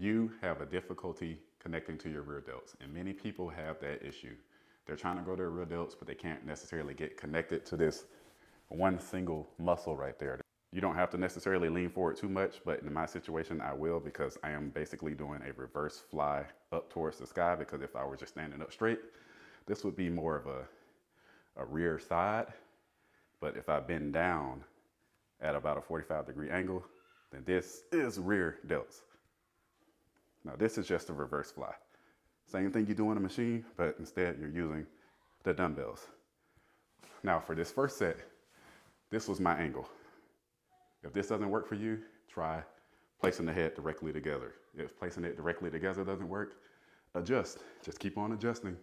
you have a difficulty connecting to your rear delts, and many people have that issue. They're trying to grow their rear delts, but they can't necessarily get connected to this one single muscle right there. You don't have to necessarily lean forward too much, but in my situation, I will, because I am basically doing a reverse fly up towards the sky, because if I were just standing up straight, this would be more of a rear side. But if I bend down at about a 45-degree angle, then this is rear delts. Now this is just a reverse fly. Same thing you do on a machine, but instead you're using the dumbbells. Now for this first set, this was my angle. If this doesn't work for you, try placing the head directly together. If placing it directly together doesn't work, adjust. Just keep on adjusting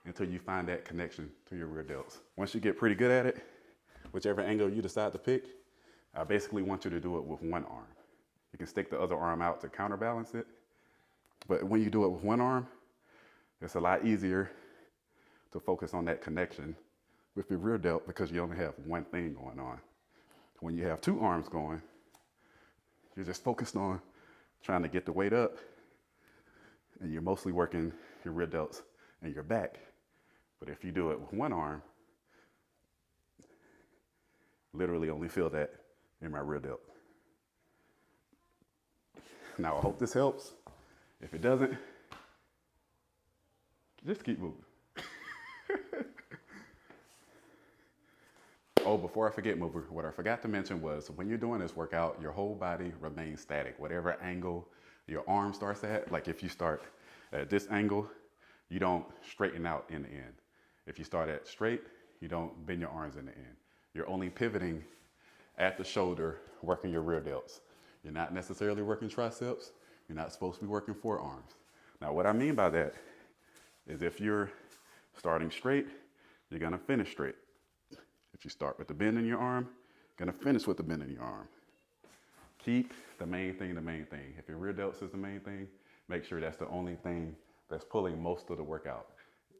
until you find that connection to your rear delts. Once you get pretty good at it, whichever angle you decide to pick, I basically want you to do it with one arm. You can stick the other arm out to counterbalance it, but when you do it with one arm, it's a lot easier to focus on that connection with your rear delt because you only have one thing going on. When you have two arms going, you're just focused on trying to get the weight up, and you're mostly working your rear delts and your back. But if you do it with one arm, literally only feel that in my rear delt. Now I hope this helps. If it doesn't, just keep moving. Oh, before I forget, mover, what I forgot to mention was when you're doing this workout, your whole body remains static. Whatever angle your arm starts at, like if you start at this angle, you don't straighten out in the end. If you start at straight, you don't bend your arms in the end. You're only pivoting at the shoulder, working your rear delts. You're not necessarily working triceps. You're not supposed to be working forearms. Now, what I mean by that is if you're starting straight, you're gonna finish straight. If you start with the bend in your arm, you're gonna finish with the bend in your arm. Keep the main thing the main thing. If your rear delts is the main thing, make sure that's the only thing that's pulling most of the workout.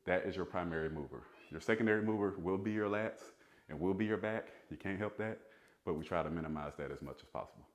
That is your primary mover. Your secondary mover will be your lats and will be your back. You can't help that, but we try to minimize that as much as possible.